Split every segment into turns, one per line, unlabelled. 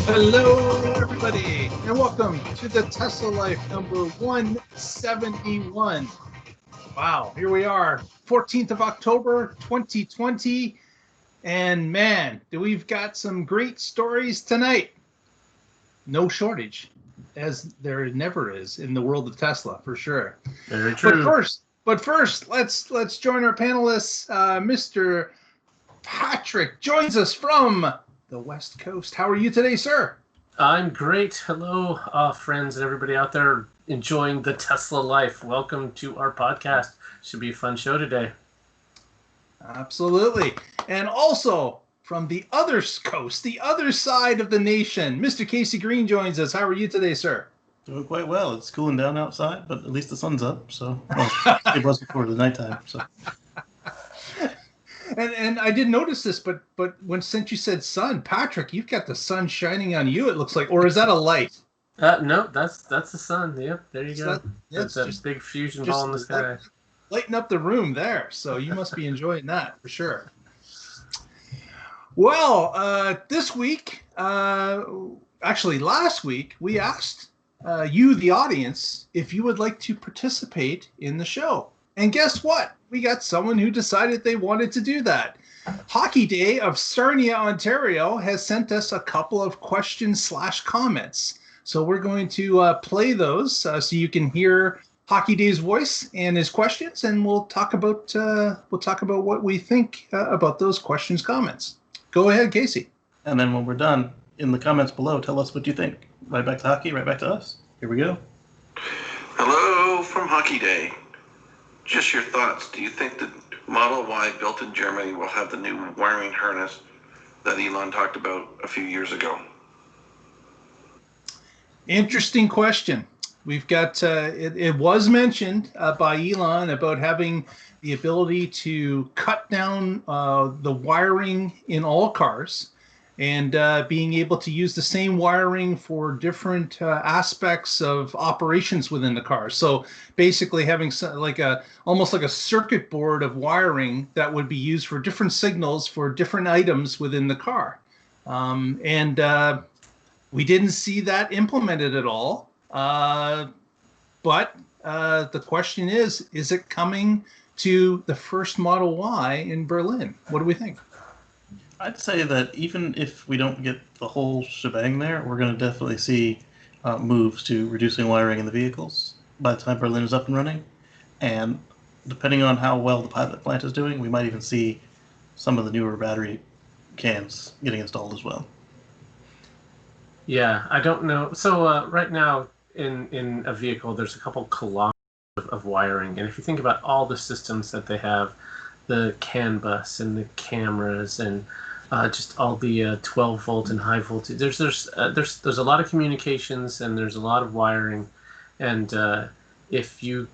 Hello, everybody, and welcome to the Tesla Life number 171. Wow, here we are, 14th of October, 2020, and man, we've got some great stories tonight. No shortage, as there never is in the world of Tesla, for sure.
Very true.
But first, let's join our panelists. Mr. Patrick joins us from the West Coast. How are you today, sir?
I'm great. Hello, friends and everybody out there enjoying the Tesla life. Welcome to our podcast. Should be a fun show today.
Absolutely. And also from the other coast, the other side of the nation, Mr. Casey Green joins us. How are you today, sir?
Doing quite well. It's cooling down outside, but at least the sun's up. So well, it was before the nighttime. So.
And I didn't notice this, but since you said sun, Patrick, you've got the sun shining on you. It looks like, or is that a light?
No, that's the sun. Yep, there you go. That's that big fusion ball in the sky.
Lighting up the room there. So you must be enjoying that for sure. Well, this week, actually last week, we asked you, the audience, if you would like to participate in the show. And guess what? We got someone who decided they wanted to do that. Hockey Day of Sarnia, Ontario has sent us a couple of questions/comments. So we're going to play those so you can hear Hockey Day's voice and his questions, and we'll talk about what we think about those questions, comments. Go ahead, Casey.
And then when we're done, in the comments below, tell us what you think. Right back to hockey, right back to us. Here we go.
Hello from Hockey Day. Just your thoughts. Do you think the Model Y built in Germany will have the new wiring harness that Elon talked about a few years ago?
Interesting question. We've got, it was mentioned by Elon about having the ability to cut down the wiring in all cars and being able to use the same wiring for different aspects of operations within the car. So basically having almost like a circuit board of wiring that would be used for different signals for different items within the car. We didn't see that implemented at all. But the question is it coming to the first Model Y in Berlin? What do we think?
I'd say that even if we don't get the whole shebang there, we're going to definitely see moves to reducing wiring in the vehicles by the time Berlin is up and running. And depending on how well the pilot plant is doing, we might even see some of the newer battery cans getting installed as well.
Yeah, I don't know. So right now in a vehicle, there's a couple kilometers of wiring. And if you think about all the systems that they have, the CAN bus and the cameras and just all the 12 volt and high voltage. There's a lot of communications and there's a lot of wiring, and if you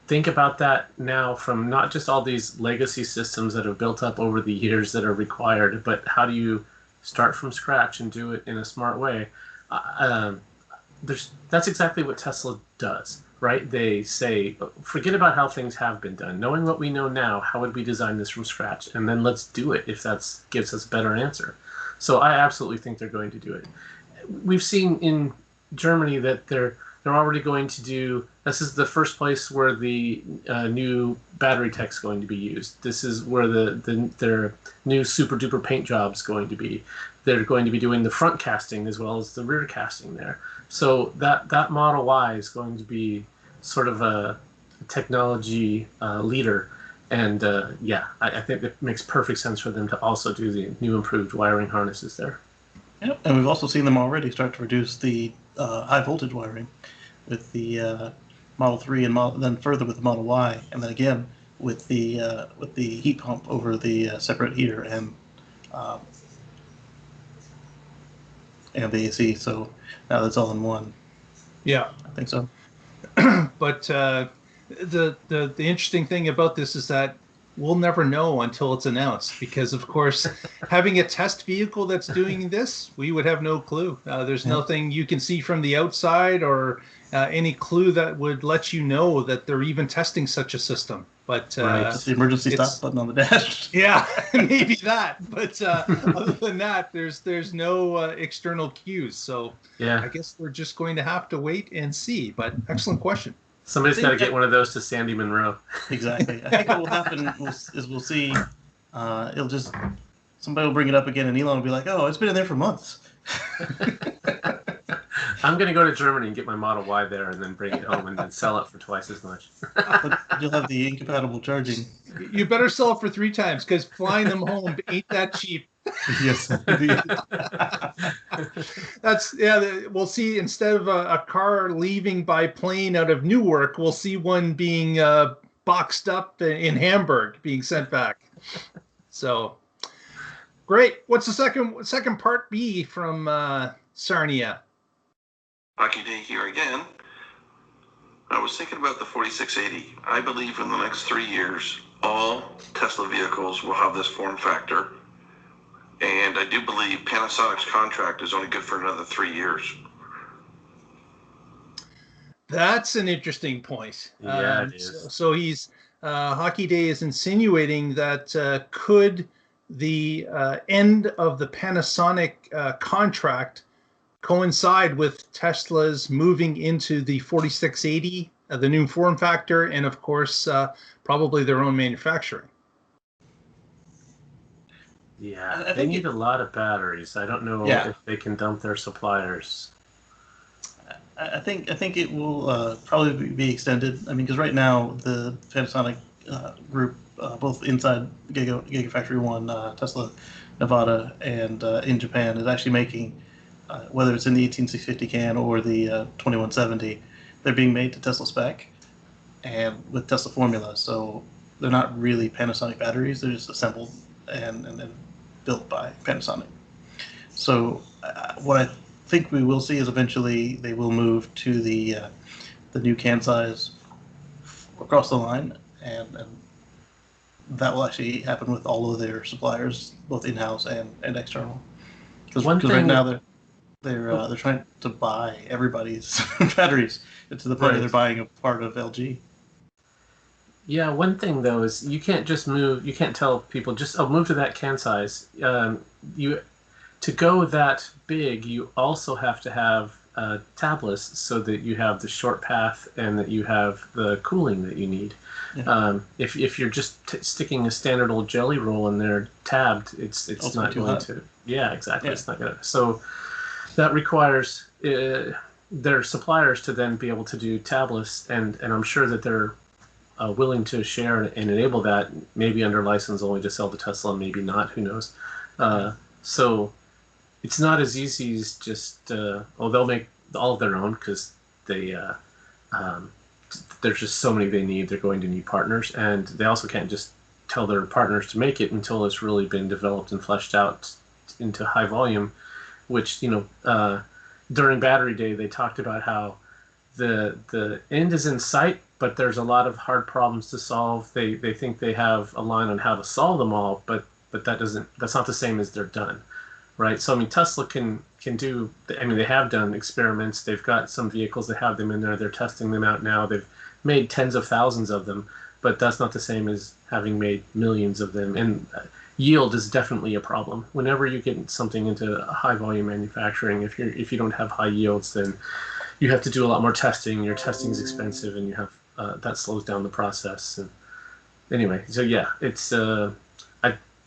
think about that now from not just all these legacy systems that have built up over the years that are required, but how do you start from scratch and do it in a smart way? That's exactly what Tesla does. Right? They say, forget about how things have been done. Knowing what we know now, how would we design this from scratch? And then let's do it if that gives us a better answer. So I absolutely think they're going to do it. We've seen in Germany that they're already going to do. This is the first place where the new battery tech's going to be used. This is where their new super duper paint job's going to be. They're going to be doing the front casting as well as the rear casting there. So that Model Y is going to be sort of a technology leader. And I think it makes perfect sense for them to also do the new improved wiring harnesses there.
Yep, and we've also seen them already start to reduce the high voltage wiring with the Model 3 and then further with the Model Y, and then again with the heat pump over the separate heater and the AC. So now that's all in one.
Yeah,
I think so.
But the interesting thing about this is that we'll never know until it's announced, because of course, having a test vehicle that's doing this, we would have no clue. There's nothing you can see from the outside or any clue that would let you know that they're even testing such a system. But
just the emergency stop button on the dash.
Yeah, maybe that. But other than that, there's no external cues. So
yeah,
I guess we're just going to have to wait and see. But excellent question.
Somebody's got to get one of those to Sandy Monroe.
Exactly. I think what will happen is we'll see. It'll just somebody will bring it up again, and Elon will be like, "Oh, it's been in there for months."
I'm going to go to Germany and get my Model Y there, and then bring it home and then sell it for twice as much.
But you'll have the incompatible charging.
You better sell it for 3 times, because flying them home ain't that cheap.
Yes.
That's we'll see, instead of a car leaving by plane out of Newark, we'll see one being boxed up in Hamburg being sent back. So great. What's the second part B from Sarnia?
Hockey Day here again. I was thinking about the 4680. I believe in the next 3 years, all Tesla vehicles will have this form factor. And I do believe Panasonic's contract is only good for another 3 years.
That's an interesting point.
Yeah, it is.
So he's Hockey Day is insinuating that could the end of the Panasonic contract coincide with Tesla's moving into the 4680, the new form factor, and of course, probably their own manufacturing.
Yeah, they need a lot of batteries. I don't know if they can dump their suppliers.
I think it will probably be extended. I mean, because right now the Panasonic group, both inside Gigafactory 1, Tesla Nevada, and in Japan, is actually making, whether it's in the 18650 can or the 2170, they're being made to Tesla spec and with Tesla formula. So they're not really Panasonic batteries. They're just assembled and then built by Panasonic. So what I think we will see is eventually they will move to the new can size across the line, and that will actually happen with all of their suppliers, both in-house and external. Because right now they're trying to buy everybody's batteries to the point that they're buying a part of LG.
Yeah, one thing though is you can't just move. You can't tell people just move to that can size. To go that big, you also have to have tablets so that you have the short path and that you have the cooling that you need. Yeah. If you're just sticking a standard old jelly roll in there tabbed, it's not going to. Yeah, exactly. Yeah. It's not going to. So that requires their suppliers to then be able to do tablets, and I'm sure that they're willing to share and enable that, maybe under license only to sell to Tesla, maybe not. Who knows? So it's not as easy as just they'll make all of their own, because they there's just so many they need. They're going to need partners, and they also can't just tell their partners to make it until it's really been developed and fleshed out into high volume. Which, during Battery Day, they talked about how the end is in sight, but there's a lot of hard problems to solve. They think they have a line on how to solve them all, but that's not the same as they're done, right? So I mean, Tesla can do. I mean, they have done experiments. They've got some vehicles that have them in there. They're testing them out now. They've made tens of thousands of them, but that's not the same as having made millions of them. And yield is definitely a problem. Whenever you get something into high volume manufacturing, if you don't have high yields, then you have to do a lot more testing. Your testing is expensive, and you have that slows down the process. And anyway, so yeah, it's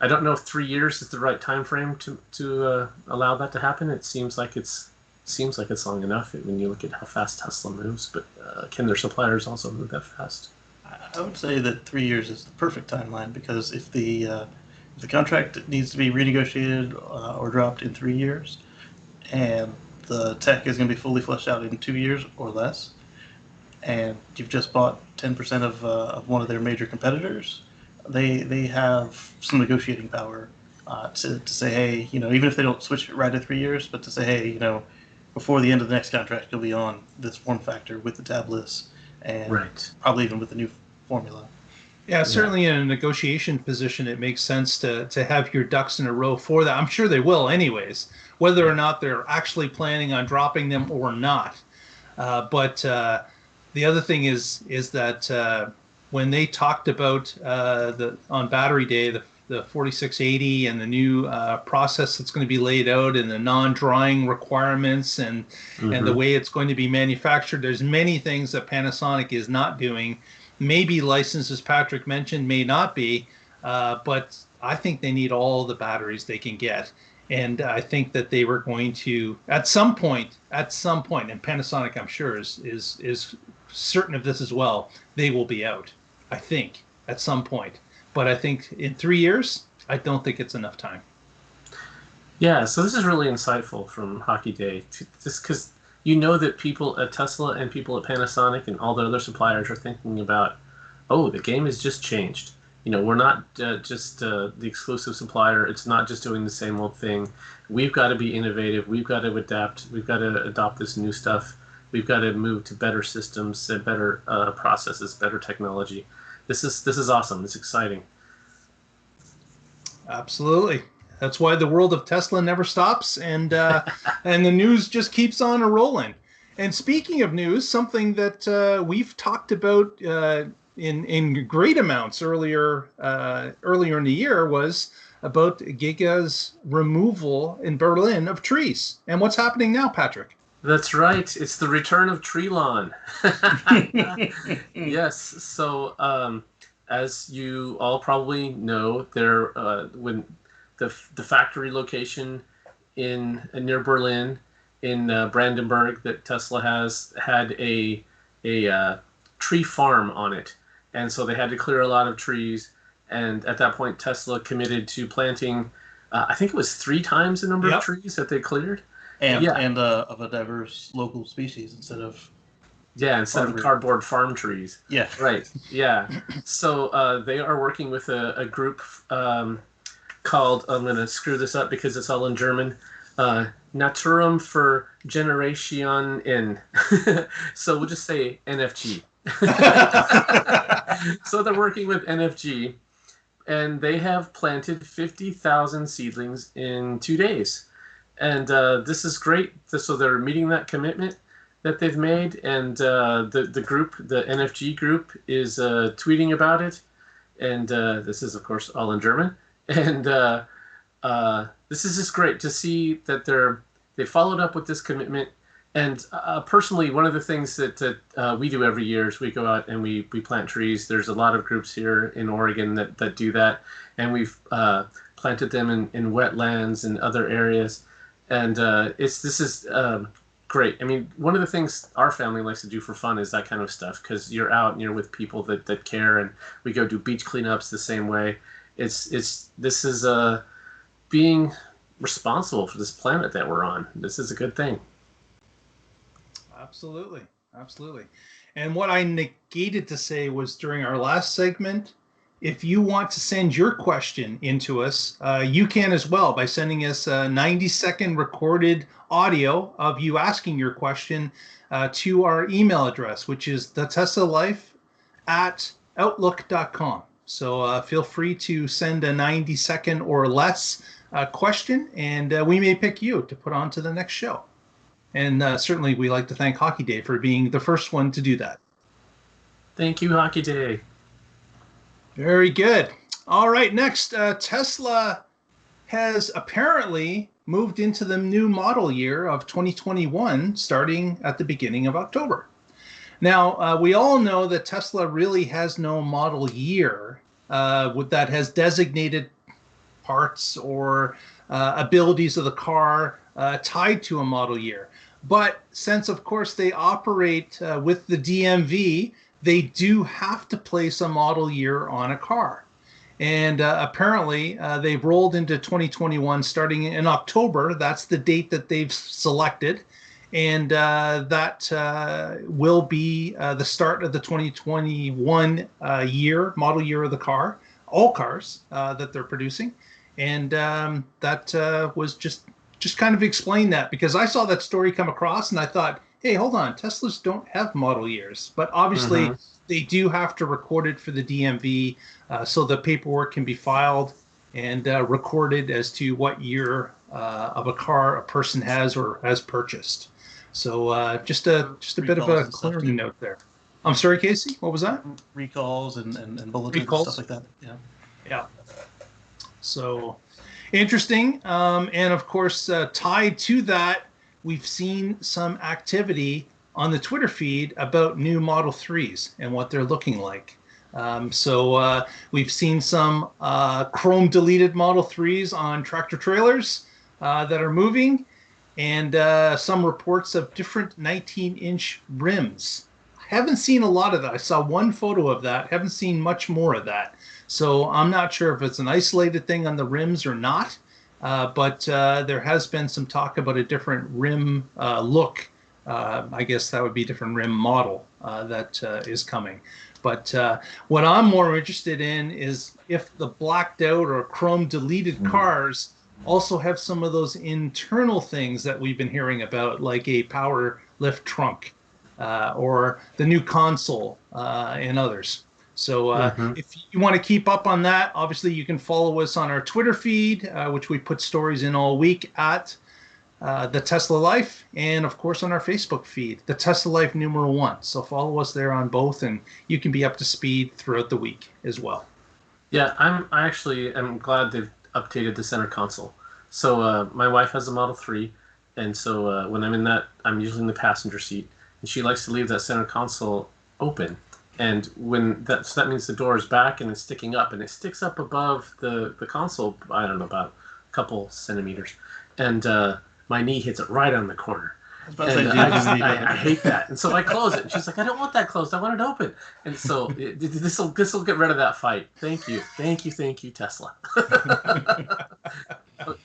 I don't know if 3 years is the right time frame to allow that to happen. It seems like it's long enough when you look at how fast Tesla moves. But can their suppliers also move that fast?
I would say that 3 years is the perfect timeline, because if the contract needs to be renegotiated or dropped in 3 years, and the tech is going to be fully fleshed out in 2 years or less, and you've just bought 10% of one of their major competitors, they have some negotiating power to say, hey, even if they don't switch it right at 3 years, but to say, hey, before the end of the next contract, you'll be on this form factor with the tablets, and probably even with the new formula.
Yeah, certainly in a negotiation position, it makes sense to have your ducks in a row for that. I'm sure they will, anyways, whether or not they're actually planning on dropping them or not. But the other thing is that when they talked about the on Battery Day, the 4680 and the new process that's going to be laid out and the non-drying requirements and the
Mm-hmm.
way it's going to be manufactured, there's many things that Panasonic is not doing. Maybe licensed, as Patrick mentioned, may not be, but I think they need all the batteries they can get. And I think that they were going to, at some point, and Panasonic, I'm sure, is certain of this as well. They will be out, I think, at some point. But I think in 3 years, I don't think it's enough time.
Yeah, so this is really insightful from Hockey Day, just because you know that people at Tesla and people at Panasonic and all the other suppliers are thinking about, oh, the game has just changed. You know, we're not just the exclusive supplier. It's not just doing the same old thing. We've got to be innovative. We've got to adapt. We've got to adopt this new stuff. We've got to move to better systems, better processes, better technology. This is awesome. It's exciting.
Absolutely. That's why the world of Tesla never stops, and and the news just keeps on a rolling. And speaking of news, something that we've talked about in great amounts earlier in the year was about Giga's removal in Berlin of trees. And what's happening now, Patrick?
That's right. It's the return of Treelon. Yes. So, as you all probably know, there when the factory location in near Berlin in Brandenburg that Tesla has had a tree farm on it, and so they had to clear a lot of trees. And at that point, Tesla committed to planting, I think it was 3 times the number of trees that they cleared.
And of a diverse local species instead of
cardboard farm trees.
Yeah.
Right. Yeah. So they are working with a group called, I'm going to screw this up because it's all in German, Naturum für Generation N. So we'll just say NFG. So they're working with NFG, and they have planted 50,000 seedlings in 2 days. And this is great. So they're meeting that commitment that they've made, and the group, the NFG group, is tweeting about it. And this is, of course, all in German. And this is just great to see that they followed up with this commitment. And personally, one of the things that we do every year is we go out and we plant trees. There's a lot of groups here in Oregon that do that, and we've planted them in wetlands and other areas. And this is great. I mean, one of the things our family likes to do for fun is that kind of stuff, because you're out and you're with people that care, and we go do beach cleanups the same way. This is being responsible for this planet that we're on. This is a good thing.
Absolutely. And what I negated to say was during our last segment, if you want to send your question into us, you can as well by sending us a 90-second recorded audio of you asking your question to our email address, which is thetesalife@outlook.com. So feel free to send a 90-second or less question, and we may pick you to put on to the next show. And certainly we like to thank Hockey Day for being the first one to do that.
Thank you, Hockey Day.
Very good. All right, next, Tesla has apparently moved into the new model year of 2021, starting at the beginning of October. Now, we all know that Tesla really has no model year that has designated parts or abilities of the car tied to a model year. But since, of course, they operate with the DMV, they do have to place a model year on a car. And apparently, they've rolled into 2021 starting in October. That's the date that they've selected. And that will be the start of the 2021 model year of the car, all cars that they're producing. And that was just kind of explain that, because I saw that story come across and I thought, hey, hold on, Teslas don't have model years. But obviously they do have to record it for the DMV, so the paperwork can be filed and recorded as to what year of a car a person has or has purchased. So just a bit of a clearing note there. I'm sorry, Casey. What was that?
Recalls and bulletins
Recalls.
and stuff like that. Yeah.
Yeah. So interesting. And of course, tied to that, we've seen some activity on the Twitter feed about new Model 3s and what they're looking like. So we've seen some chrome deleted Model 3s on tractor trailers that are moving, and some reports of different 19-inch rims. I haven't seen a lot of that. I saw one photo of that. Haven't seen much more of that. So I'm not sure if it's an isolated thing on the rims or not, but there has been some talk about a different rim look. I guess that would be a different rim model that is coming. But what I'm more interested in is if the blacked out or chrome deleted cars also have some of those internal things that we've been hearing about, like a power lift trunk or the new console and others. So if you want to keep up on that, obviously you can follow us on our Twitter feed, which we put stories in all week at The Tesla Life, and of course on our Facebook feed, The Tesla Life #1. So follow us there on both, and you can be up to speed throughout the week as well.
Yeah, I actually am glad they've updated the center console. So my wife has a Model 3, and so when I'm in that, I'm usually in the passenger seat, and she likes to leave that center console open. And so that means the door is back and it's sticking up, and it sticks up above the console, I don't know, about a couple centimeters. And my knee hits it right on the corner. I hate that. And so I close it. And she's like, I don't want that closed. I want it open. And so this will get rid of that fight. Thank you, Tesla.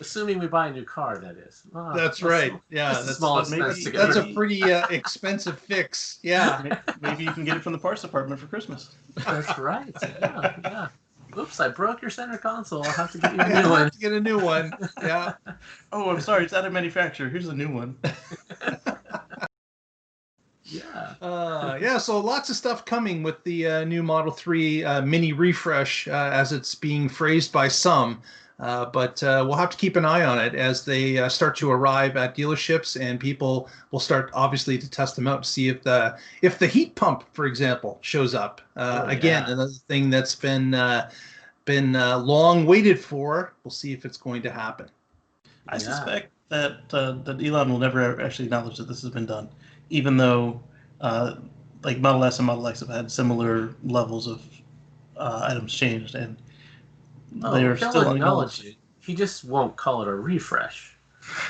Assuming we buy a new car, that is.
That's right. Yeah, that's a pretty expensive fix. Yeah.
Maybe you can get it from the parts department for Christmas.
That's right. Yeah. Oops, I broke your center console. I'll have to get you a new one.
Get a new one. Yeah.
Oh, I'm sorry. It's out of manufacture. Here's a new one.
Yeah. So lots of stuff coming with the new Model 3 mini refresh, as it's being phrased by some. But we'll have to keep an eye on it as they start to arrive at dealerships, and people will start obviously to test them out to see if the heat pump, for example, shows up. Again, another thing that's been long waited for. We'll see if it's going to happen.
I suspect that Elon will never actually acknowledge that this has been done, even though like Model S and Model X have had similar levels of items changed, and they're still
acknowledge it. He just won't call it a refresh.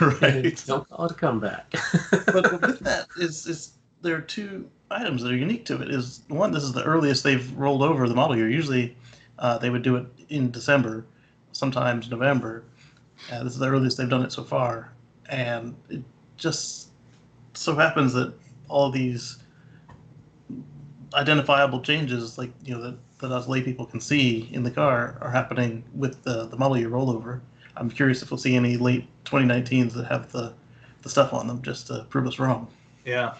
Right.
Don't call it a comeback.
But with that is there are two items that are unique to it. Is one, this is the earliest they've rolled over the model year. Usually they would do it in December, sometimes November. This is the earliest they've done it so far. And it just so happens that all these identifiable changes, like, you know, that us lay people can see in the car, are happening with the model year rollover. I'm curious if we'll see any late 2019s that have the stuff on them, just to prove us wrong.
Yeah.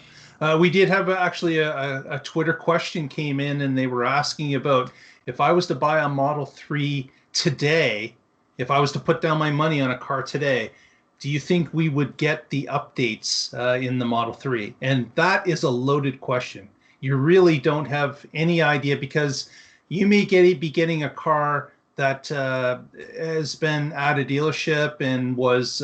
We did have actually a Twitter question came in, and they were asking about if I was to buy a Model 3 today, if I was to put down my money on a car today, do you think we would get the updates in the Model 3? And that is a loaded question. You really don't have any idea, because you may be getting a car that has been at a dealership and was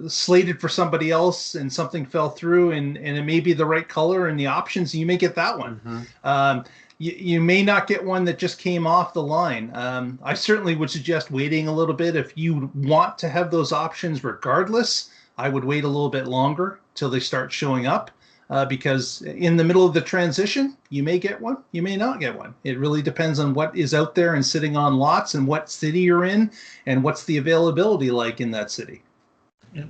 slated for somebody else, and something fell through, and it may be the right color and the options. You may get that one. Mm-hmm. You may not get one that just came off the line. I certainly would suggest waiting a little bit. If you want to have those options regardless, I would wait a little bit longer till they start showing up. Because in the middle of the transition, you may get one, you may not get one. It really depends on what is out there and sitting on lots, and what city you're in, and what's the availability like in that city.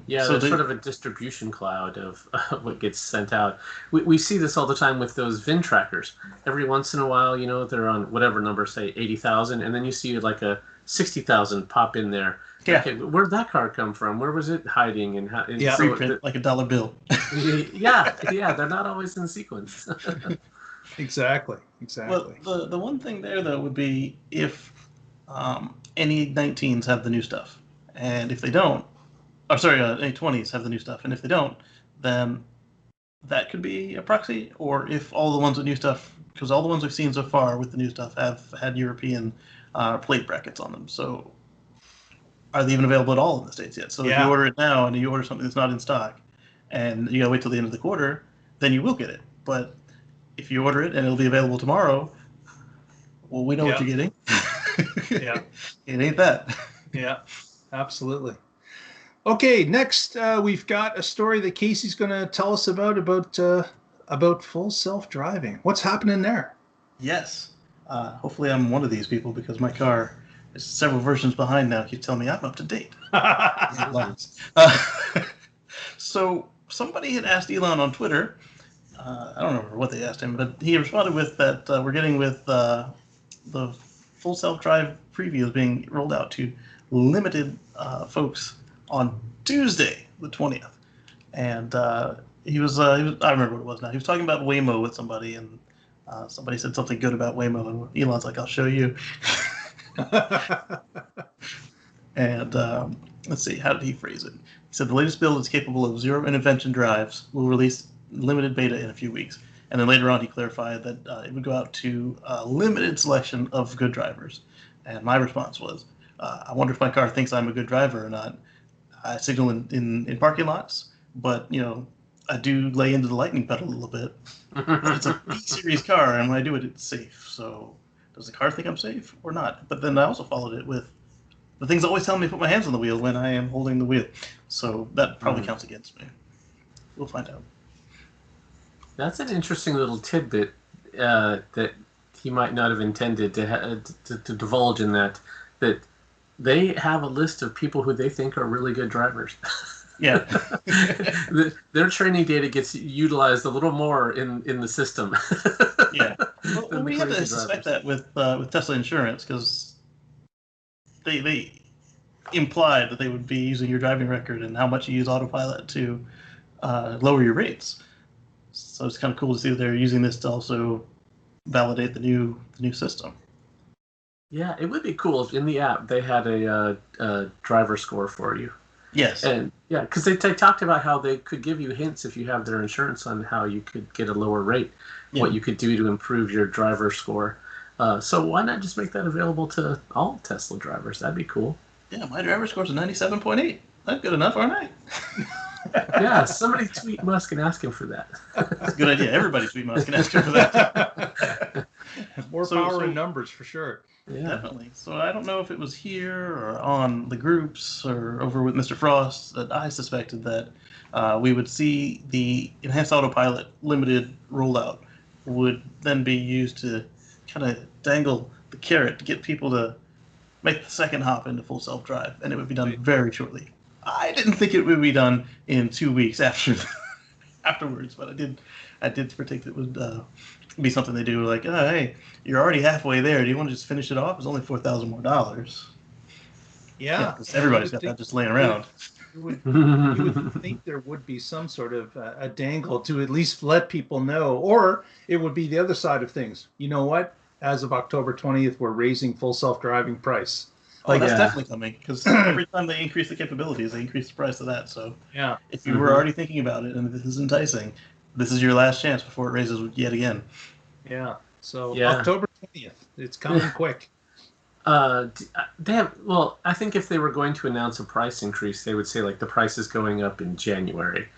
Yeah, so there's sort of a distribution cloud of what gets sent out. We see this all the time with those VIN trackers. Every once in a while, you know, they're on whatever number, say 80,000, and then you see like a 60,000 pop in there. Yeah. Okay, where'd that car come from? Where was it hiding? And how? And
so like a dollar bill.
yeah, they're not always in sequence.
Exactly.
Well, the one thing there though would be if any 19s have the new stuff, and if they don't, or sorry, any 20s have the new stuff, and if they don't, then that could be a proxy. Or if all the ones with new stuff, because all the ones we've seen so far with the new stuff have had European plate brackets on them, so are they even available at all in the States yet? So if you order it now and you order something that's not in stock, and you gotta wait till the end of the quarter, then you will get it. But if you order it and it'll be available tomorrow, well, we know what you're getting.
Yeah.
It ain't that.
Yeah, absolutely. Okay, next we've got a story that Casey's going to tell us about full self-driving. What's happening there?
Yes. Hopefully I'm one of these people because my car is several versions behind now. Keep telling me I'm up to date. So somebody had asked Elon on Twitter, I don't remember what they asked him, but he responded with that we're getting with the full self-drive previews being rolled out to limited folks on Tuesday, the 20th. And he was I remember what it was now. He was talking about Waymo with somebody, and somebody said something good about Waymo, and Elon's like, I'll show you. And let's see, how did he phrase it? He said the latest build is capable of zero intervention drives. We'll release limited beta in a few weeks. And then later on, he clarified that it would go out to a limited selection of good drivers. And my response was, I wonder if my car thinks I'm a good driver or not. I signal in parking lots, but I do lay into the lightning pedal a little bit. But it's a B-series car, and when I do it, it's safe. So does the car think I'm safe or not? But then I also followed it with the things always tell me to put my hands on the wheel when I am holding the wheel. So that probably counts against me. We'll find out.
That's an interesting little tidbit that he might not have intended to divulge in that they have a list of people who they think are really good drivers.
Yeah.
Their training data gets utilized a little more in the system.
Yeah. Well, we had to suspect that with Tesla Insurance because they implied that they would be using your driving record and how much you use autopilot to lower your rates. So it's kind of cool to see that they're using this to also validate the new system.
Yeah, it would be cool if in the app they had a driver score for you.
Yes.
And yeah, because they talked about how they could give you hints if you have their insurance on how you could get a lower rate, what you could do to improve your driver score. So why not just make that available to all Tesla drivers? That'd be cool.
Yeah, my driver score's a 97.8. That's good enough, aren't I?
Yeah, somebody tweet Musk and ask him for that.
That's a good idea. Everybody tweet Musk and ask him for that.
More power in numbers for sure.
Yeah.
Definitely. So I don't know if it was here or on the groups or over with Mr. Frost that I suspected that we would see the enhanced autopilot limited rollout would then be used to kind of dangle the carrot to get people to make the second hop into full self-drive, and it would be done very shortly. I didn't think it would be done in 2 weeks afterwards, but I did predict it would be something they do like, oh, hey, you're already halfway there. Do you want to just finish it off? It's only $4,000 more.
Yeah,
everybody's got that just laying around.
You would think there would be some sort of a dangle to at least let people know, or it would be the other side of things. You know what? As of October 20th, we're raising full self-driving price.
That's definitely coming because every time they increase the capabilities, they increase the price of that. So if you were already thinking about it and this is enticing, this is your last chance before it raises yet again.
Yeah. So October 20th, it's coming quick.
I think if they were going to announce a price increase, they would say like the price is going up in January,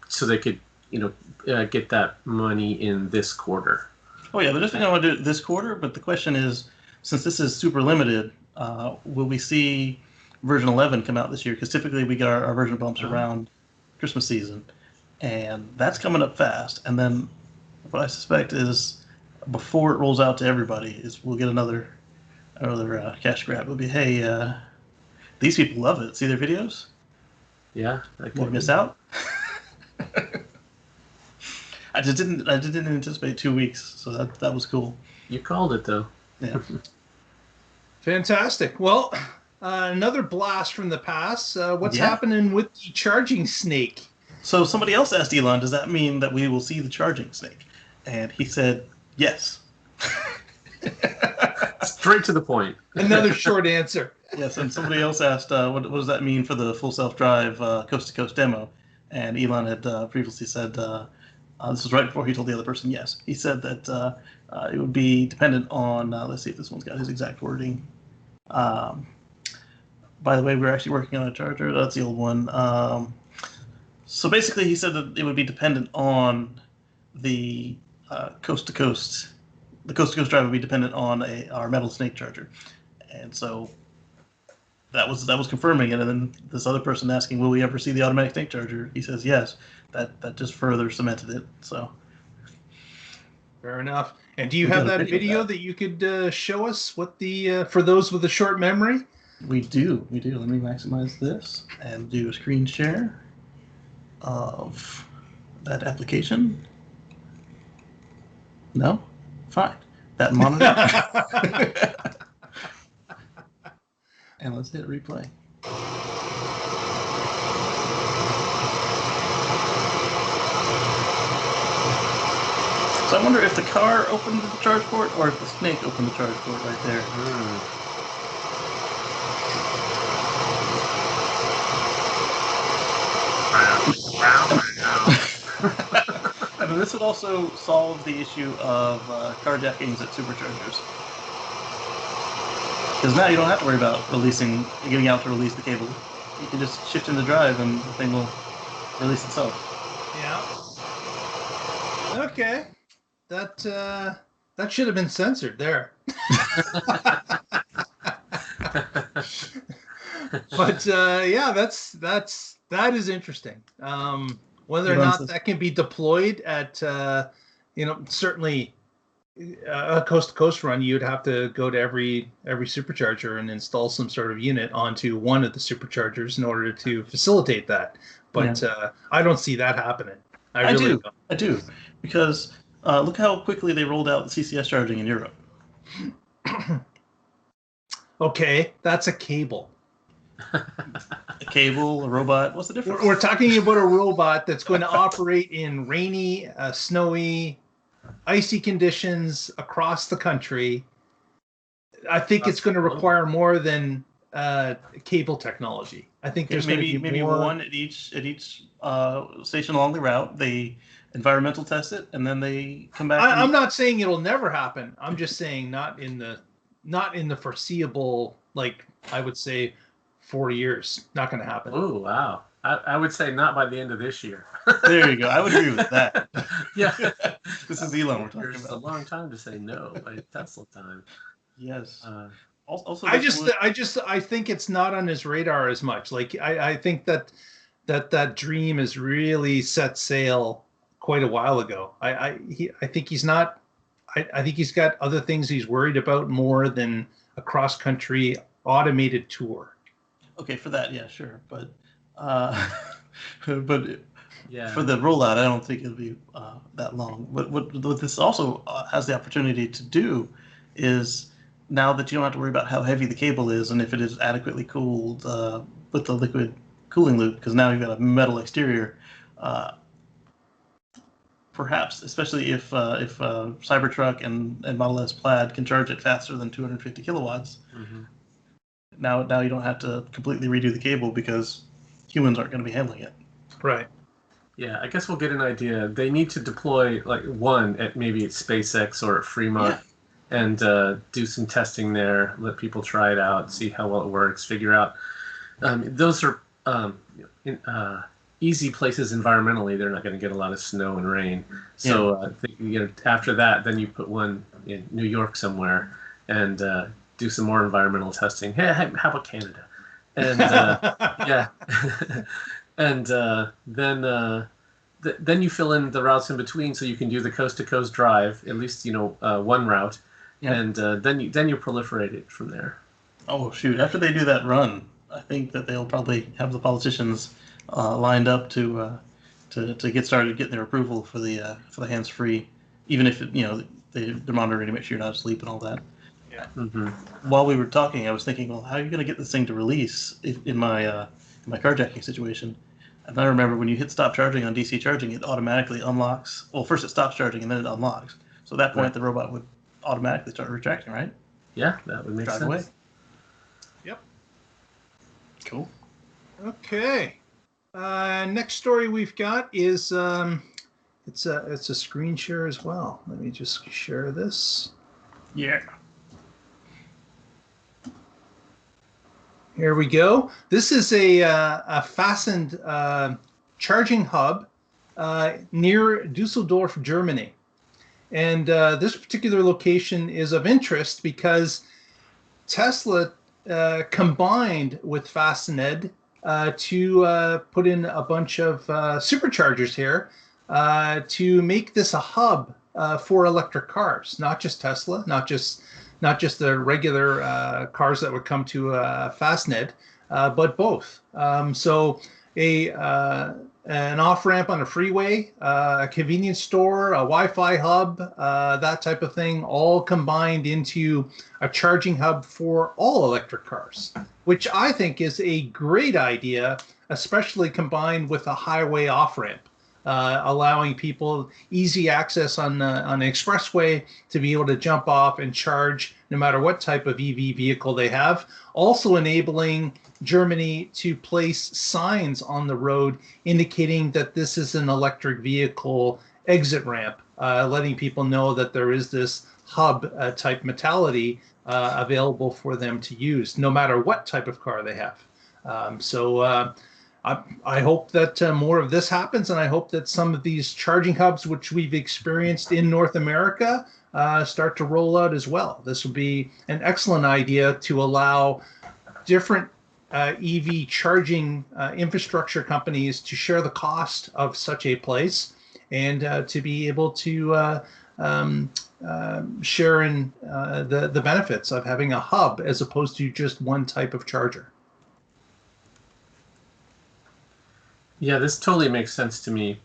so they could get that money in this quarter.
Oh yeah, they're definitely going to want to do it this quarter. But the question is, since this is super limited, will we see version 11 come out this year? Because typically we get our version bumps around Christmas season, and that's coming up fast. And then what I suspect is before it rolls out to everybody, is we'll get another cash grab. It'll be, hey, these people love it. See their videos?
Yeah.
Want to miss out? I didn't anticipate 2 weeks, so that was cool.
You called it though.
Yeah.
Fantastic. Well, another blast from the past. What's happening with the charging snake?
So somebody else asked Elon, does that mean that we will see the charging snake? And he said, Yes.
Straight to the point.
Another short answer.
Yes, and somebody else asked, what does that mean for the full self-drive coast-to-coast demo? And Elon had previously said, this was right before he told the other person yes. He said that it would be dependent on, let's see if this one's got his exact wording. By the way, we're actually working on a charger. That's the old one. So basically, he said that it would be dependent on the coast-to-coast. The coast-to-coast drive would be dependent on our metal snake charger. And so that was confirming it. And then this other person asking, will we ever see the automatic snake charger? He says yes. That just further cemented it. So
fair enough. And do you have that video that you could show us? What the for those with a short memory?
We do. Let me maximize this and do a screen share of that application. No? Fine. That monitor. And let's hit replay. So I wonder if the car opened the charge port or if the snake opened the charge port right there. And this would also solve the issue of carjackings at superchargers. Because now you don't have to worry about getting out to release the cable. You can just shift in the drive and the thing will release itself.
Yeah. Okay. That should have been censored there. But yeah, that is interesting. Whether or not that can be deployed at certainly a coast-to-coast run, you'd have to go to every supercharger and install some sort of unit onto one of the superchargers in order to facilitate that. But I don't see that happening. I
do, because look how quickly they rolled out the CCS charging in Europe.
Okay, that's a cable.
A cable, a robot. What's the difference?
We're talking about a robot that's going to operate in rainy, snowy, icy conditions across the country. I think it's going to require more than cable technology. I think there's maybe more...
one at each station along the route. They environmental test it, and then they come back.
I'm not saying it'll never happen. I'm just saying not in the foreseeable, like I would say 4 years. Not going to happen.
Oh wow! I would say not by the end of this year.
There you go. I would agree with that.
Yeah.
This is Elon we're talking
There's
about.
a long time to say no by Tesla time.
Yes.
Also, I think it's not on his radar as much. Like I think that dream has really set sail quite a while ago. I think he's not. I think he's got other things he's worried about more than a cross country automated tour.
Okay, for that, yeah, sure, but but
yeah,
for the rollout, I don't think it'll be that long. What this also has the opportunity to do is, now that you don't have to worry about how heavy the cable is and if it is adequately cooled with the liquid cooling loop, because now you've got a metal exterior. Perhaps, especially if Cybertruck and Model S Plaid can charge it faster than 250 kilowatts.
Mm-hmm.
Now you don't have to completely redo the cable because humans aren't going to be handling it.
Right.
Yeah, I guess we'll get an idea. They need to deploy like one at maybe at SpaceX or at Fremont, and do some testing there. Let people try it out, see how well it works, figure out. Those are easy places environmentally. They're not going to get a lot of snow and rain. So I think after that, then you put one in New York somewhere and do some more environmental testing. Hey, how about Canada? And yeah, and then you fill in the routes in between, so you can do the coast to coast drive, at least one route, and then you proliferate it from there.
Oh shoot! After they do that run, I think that they'll probably have the politicians lined up to get started getting their approval for the hands-free, even if they're monitoring to make sure you're not asleep and all that.
Yeah.
Mm-hmm.
While we were talking, I was thinking, well, how are you going to get this thing to release in my carjacking situation? And I remember when you hit stop charging on DC charging, it automatically unlocks. Well, first it stops charging and then it unlocks. So So at that point,
Right.
the robot would automatically start retracting, right?
Yeah, that would make
Drive
sense.
away.
Yep.
Cool.
Okay. Next story we've got is it's a screen share as well. Let me just share this.
Yeah.
Here we go. This is a Fastned charging hub near Dusseldorf, Germany. And this particular location is of interest because Tesla combined with Fastned to put in a bunch of superchargers here to make this a hub for electric cars, not just Tesla, not just the regular cars that would come to Fastned, but both. So an off ramp on a freeway, a convenience store, a Wi-Fi hub, that type of thing, all combined into a charging hub for all electric cars, which I think is a great idea, especially combined with a highway off ramp. Allowing people easy access on the expressway to be able to jump off and charge no matter what type of EV vehicle they have. Also enabling Germany to place signs on the road indicating that this is an electric vehicle exit ramp, letting people know that there is this hub type mentality available for them to use no matter what type of car they have. I hope that more of this happens, and I hope that some of these charging hubs, which we've experienced in North America, start to roll out as well. This would be an excellent idea to allow different EV charging infrastructure companies to share the cost of such a place and to be able to share in the benefits of having a hub as opposed to just one type of charger.
Yeah, this totally makes sense to me.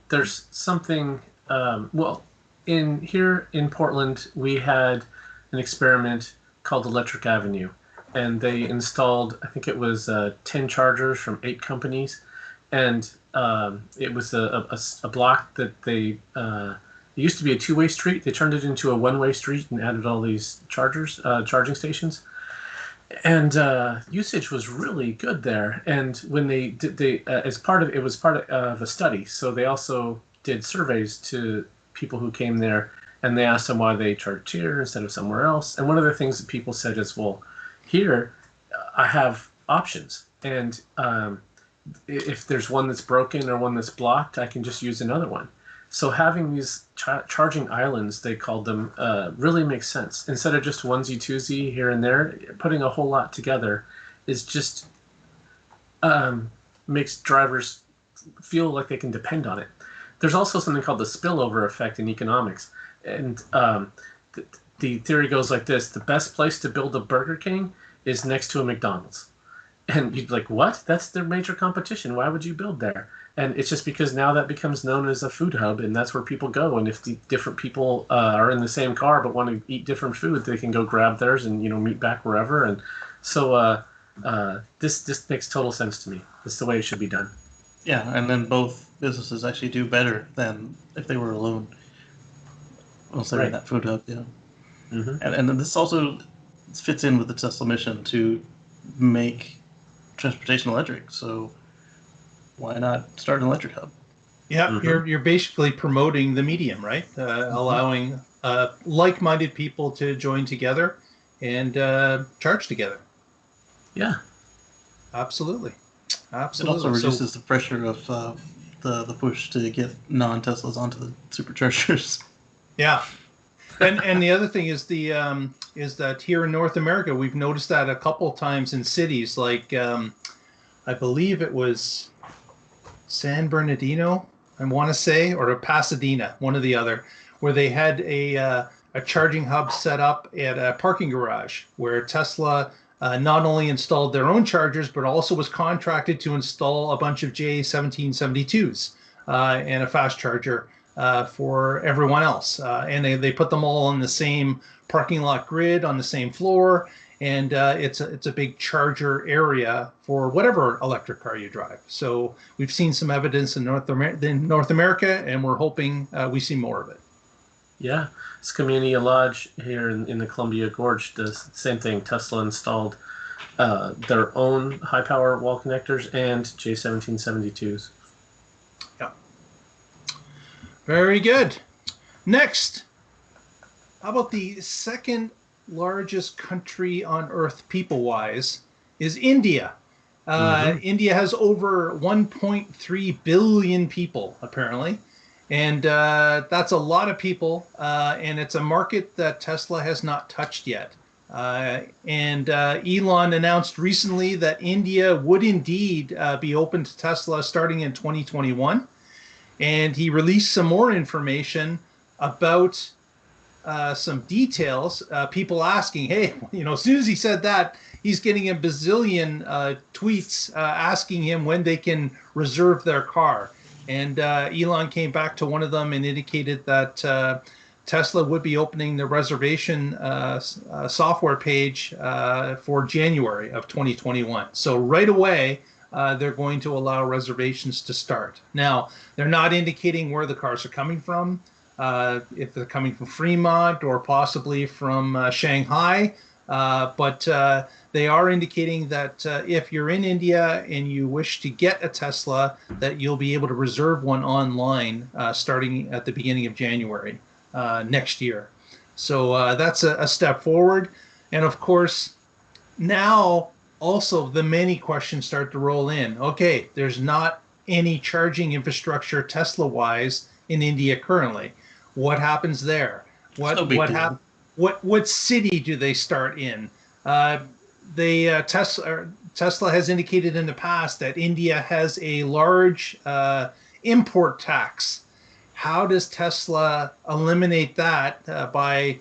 There's something, here in Portland, we had an experiment called Electric Avenue, and they installed, I think it was 10 chargers from 8 companies, and it was a block that it used to be a two-way street. They turned it into a one-way street and added all these charging stations. And usage was really good there. And when they did, it was part of a study. So they also did surveys to people who came there, and they asked them why they charged here instead of somewhere else. And one of the things that people said is, well, here I have options, and if there's one that's broken or one that's blocked, I can just use another one. So having these charging islands, they called them, really makes sense. Instead of just onesie-twosie here and there, putting a whole lot together is just makes drivers feel like they can depend on it. There's also something called the spillover effect in economics. And the theory goes like this: the best place to build a Burger King is next to a McDonald's. And you'd be like, what? That's their major competition. Why would you build there? And it's just because now that becomes known as a food hub, and that's where people go. And if the different people are in the same car but want to eat different food, they can go grab theirs and meet back wherever. And so this makes total sense to me. It's the way it should be done.
Yeah, and then both businesses actually do better than if they were alone. Once they're in that food hub,
Mm-hmm.
And then this also fits in with the Tesla mission to make transportation electric. So why not start an electric hub?
Yeah,
Mm-hmm.
you're basically promoting the medium, right? Allowing like-minded people to join together and charge together.
Yeah,
Absolutely.
It also reduces the pressure of the push to get non-Teslas onto the superchargers.
Yeah, and the other thing is is that here in North America, we've noticed that a couple of times in cities like I believe it was San Bernardino, I want to say, or Pasadena, one or the other, where they had a charging hub set up at a parking garage where Tesla not only installed their own chargers, but also was contracted to install a bunch of J1772s and a fast charger for everyone else. And they put them all on the same parking lot grid on the same floor. And it's a big charger area for whatever electric car you drive. So we've seen some evidence in North America, and we're hoping we see more of it.
Yeah, this community lodge here in the Columbia Gorge does the same thing. Tesla installed their own high-power wall connectors and J1772s.
Yeah. Very good. Next, how about the second largest country on Earth, people-wise, is India. India has over 1.3 billion people, apparently. And that's a lot of people. And it's a market that Tesla has not touched yet. And Elon announced recently that India would indeed be open to Tesla starting in 2021. And he released some more information about some details. People asking, hey, as soon as he said that, he's getting a bazillion tweets asking him when they can reserve their car. And Elon came back to one of them and indicated that Tesla would be opening the reservation software page for January of 2021. So right away, they're going to allow reservations to start. Now, they're not indicating where the cars are coming from, if they're coming from Fremont or possibly from Shanghai. But they are indicating that if you're in India and you wish to get a Tesla, that you'll be able to reserve one online starting at the beginning of January next year. So that's a step forward. And of course, now also the many questions start to roll in. Okay, there's not any charging infrastructure Tesla-wise in India currently. What happens there? What city do they start in? Tesla has indicated in the past that India has a large import tax. How does Tesla eliminate that by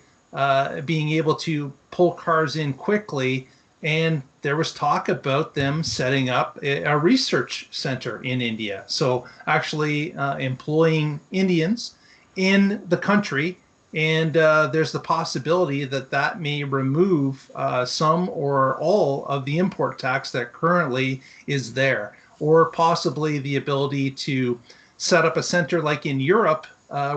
being able to pull cars in quickly? And there was talk about them setting up a research center in India. So actually employing Indians in the country. And there's the possibility that that may remove some or all of the import tax that currently is there, or possibly the ability to set up a center like in Europe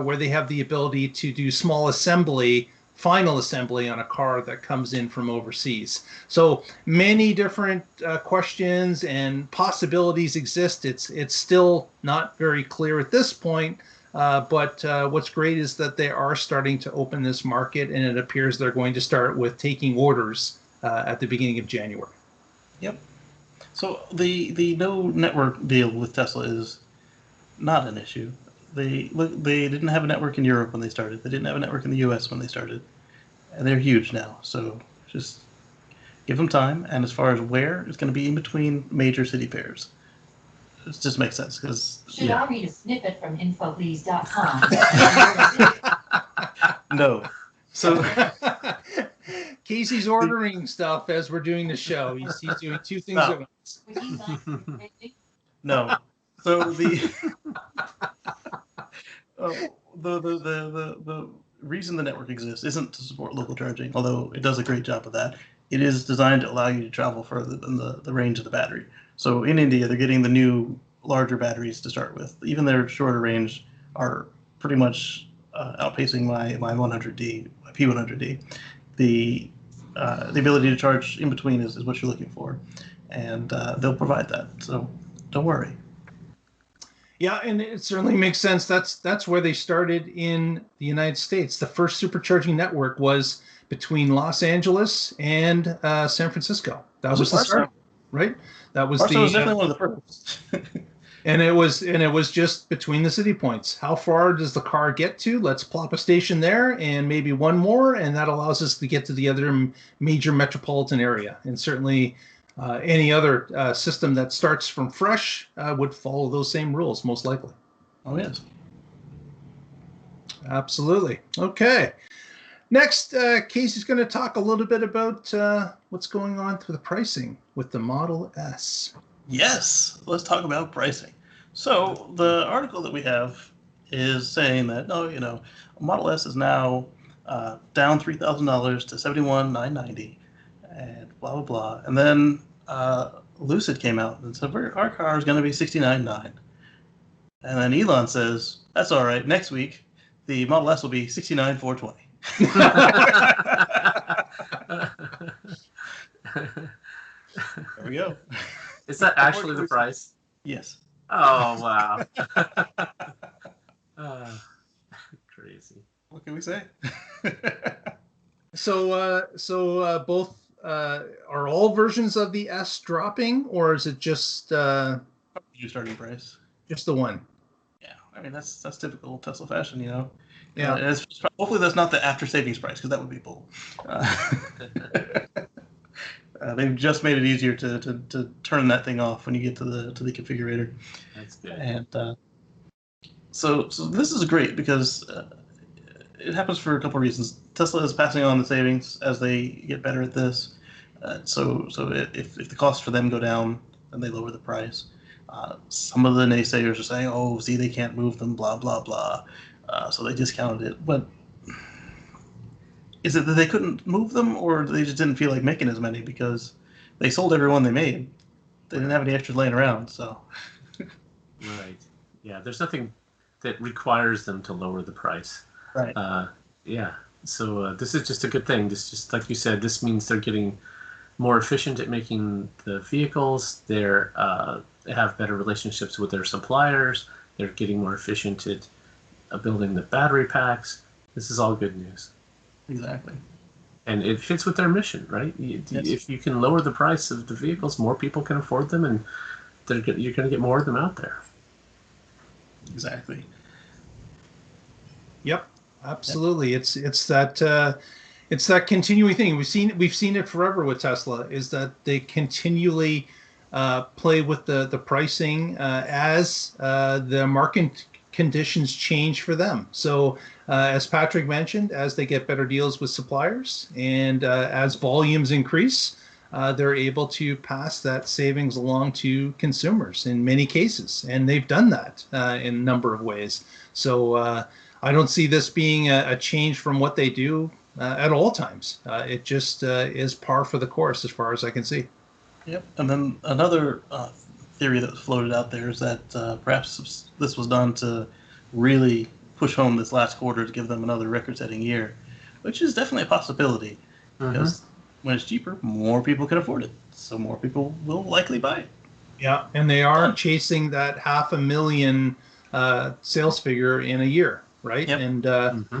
where they have the ability to do small assembly, final assembly on a car that comes in from overseas. So many different questions and possibilities exist. It's still not very clear at this point. But what's great is that they are starting to open this market, and it appears they're going to start with taking orders at the beginning of January.
Yep. So the no network deal with Tesla is not an issue. They didn't have a network in Europe when they started. They didn't have a network in the U.S. when they started, and they're huge now. So just give them time. And as far as where, it's going to be in between major city pairs. It just makes sense because.
Should I read a snippet from infoplease.com?
No. So
Casey's ordering stuff as we're doing the show. He's doing two things at once.
Would you like to
no. So the reason the network exists isn't to support local charging, although it does a great job of that. It is designed to allow you to travel further than the range of the battery. So in India, they're getting the new larger batteries to start with. Even their shorter range are pretty much outpacing my 100D, my P100D. The ability to charge in between is what you're looking for, and they'll provide that. So don't worry.
Yeah, and it certainly makes sense. That's where they started in the United States. The first supercharging network was between Los Angeles and San Francisco. That was the start, right? That was
was definitely one of the first.
and it was just between the city points. How far does the car get to? Let's plop a station there and maybe one more, and that allows us to get to the other major metropolitan area. And certainly any other system that starts from fresh would follow those same rules, most likely.
Oh, yes.
Absolutely. Okay. Next, Casey's going to talk a little bit about what's going on with the pricing with the Model S.
Yes, let's talk about pricing. So the article that we have is saying that, Model S is now down $3,000 to $71,990 and blah, blah, blah. And then Lucid came out and said, our car is going to be $69,900. And then Elon says, that's all right. Next week, The Model S will be $69,420. There we go.
Is that actually the price?
Yes.
Oh, wow. Crazy.
What can we say?
So both are all versions of the S dropping, or is it just
Your starting price.
just the one?
Yeah, I mean that's typical Tesla fashion, you know.
Yeah.
Hopefully that's not the after savings price, because that would be bull. They've just made it easier to turn that thing off when you get to the configurator.
That's good.
And so this is great because it happens for a couple of reasons. Tesla is passing on the savings as they get better at this. So if the costs for them go down, then they lower the price. Some of the naysayers are saying, "Oh, see, they can't move them, blah blah blah," so they discounted it. But is it that they couldn't move them, or they just didn't feel like making as many because they sold every one they made? They didn't have any extras laying around, so.
Right. Yeah, there's nothing that requires them to lower the price.
Right.
Yeah. So this is just a good thing. This just like you said, this means they're getting more efficient at making the vehicles. They have better relationships with their suppliers. They're getting more efficient at building the battery packs. This is all good news.
Exactly.
And it fits with their mission, right?
Yes.
If you can lower the price of the vehicles, more people can afford them, and you're going to get more of them out there.
Exactly.
Yep, absolutely. Yep. It's that continuing thing. We've seen it forever with Tesla. Is that they continually play with the pricing as the market conditions change for them. So as Patrick mentioned, as they get better deals with suppliers and as volumes increase, they're able to pass that savings along to consumers in many cases. And they've done that in a number of ways. So I don't see this being a change from what they do at all times. It just is par for the course as far as I can see.
Yep. And then another theory that was floated out there is that perhaps this was done to really push home this last quarter to give them another record-setting year, which is definitely a possibility because when it's cheaper, more people can afford it, so more people will likely buy it.
Yeah, and they are chasing that 500,000 sales figure in a year, right?
Yep.
And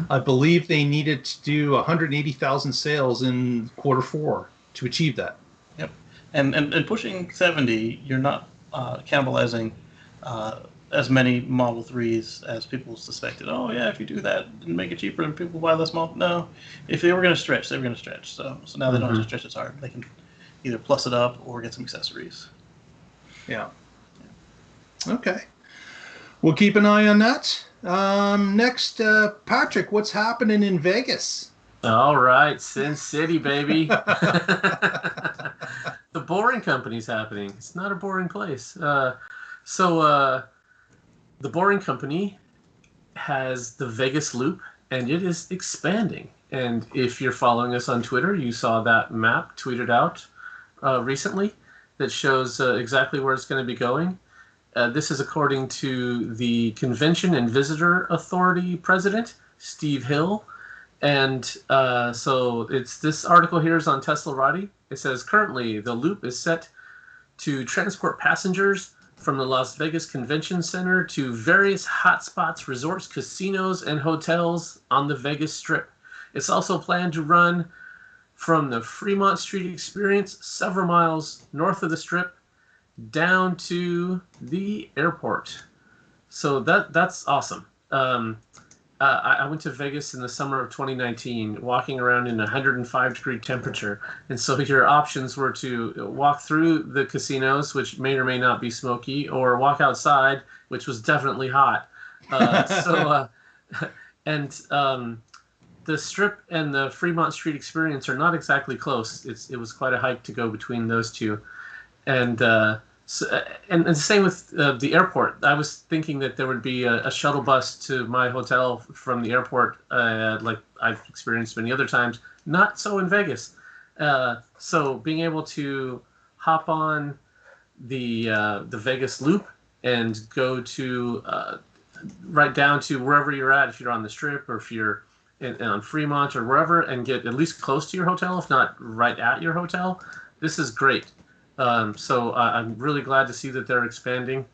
I believe they needed to do 180,000 sales in Q4 to achieve that.
Yep. And pushing 70, you're not cannibalizing as many Model 3s as people suspected. Oh, yeah, if you do that and make it cheaper and people buy less Model... No. If they were going to stretch, they were going to stretch. So now they don't have to stretch as hard. They can either plus it up or get some accessories.
Yeah. Okay. We'll keep an eye on that. Next, Patrick, what's happening in Vegas?
All right, Sin City, baby. The Boring Company's happening. It's not a boring place. The Boring Company has the Vegas Loop, and it is expanding. And if you're following us on Twitter, you saw that map tweeted out recently that shows exactly where it's going to be going. This is according to the Convention and Visitor Authority president, Steve Hill. And so this article here is on Teslarati. It says, currently, the loop is set to transport passengers from the Las Vegas Convention Center to various hotspots, resorts, casinos, and hotels on the Vegas Strip. It's also planned to run from the Fremont Street Experience several miles north of the Strip down to the airport. So that's awesome. I went to Vegas in the summer of 2019, walking around in 105-degree temperature. And so your options were to walk through the casinos, which may or may not be smoky, or walk outside, which was definitely hot. The Strip and the Fremont Street Experience are not exactly close. It was quite a hike to go between those two. And the same with the airport. I was thinking that there would be a shuttle bus to my hotel from the airport, like I've experienced many other times. Not so in Vegas. So being able to hop on the Vegas Loop and go to right down to wherever you're at, if you're on the Strip or if you're on Fremont or wherever, and get at least close to your hotel, if not right at your hotel. This is great. So I'm really glad to see that they're expanding,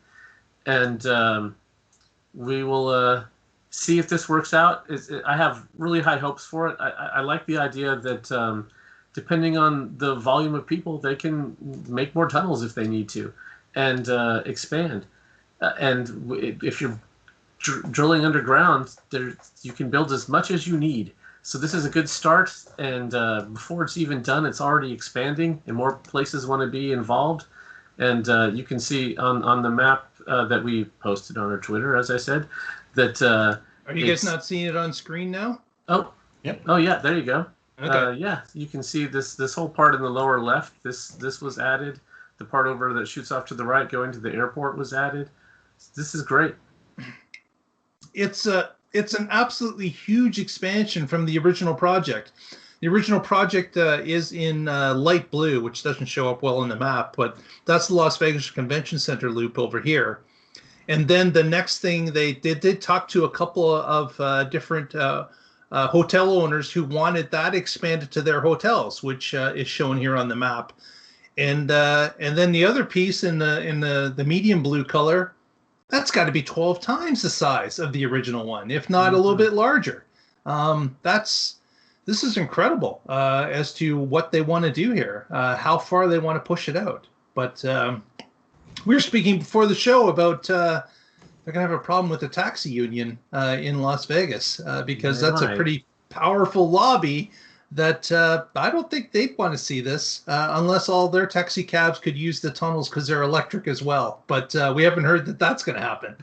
and we will see if this works out. I have really high hopes for it. I like the idea that depending on the volume of people, they can make more tunnels if they need to, and expand. And if you're drilling underground, you can build as much as you need. So this is a good start, and before it's even done, it's already expanding, and more places want to be involved. And you can see on the map that we posted on our Twitter, as I said, that...
Are you guys not seeing it on screen now?
Oh,
yep.
Oh, yeah, there you go.
Okay.
Yeah, you can see this whole part in the lower left. This was added. The part over that shoots off to the right going to the airport was added. This is great.
It's an absolutely huge expansion from the original project. The original project is in light blue, which doesn't show up well on the map, but that's the Las Vegas Convention Center loop over here. And then the next thing they did talk to a couple of different hotel owners who wanted that expanded to their hotels, which is shown here on the map. And then the other piece in the medium blue color, that's got to be 12 times the size of the original one, if not a little bit larger. This is incredible as to what they want to do here, how far they want to push it out. But we were speaking before the show about they're going to have a problem with the taxi union in Las Vegas because that's a pretty powerful lobby that I don't think they'd want to see this unless all their taxi cabs could use the tunnels because they're electric as well. But we haven't heard that that's going to happen.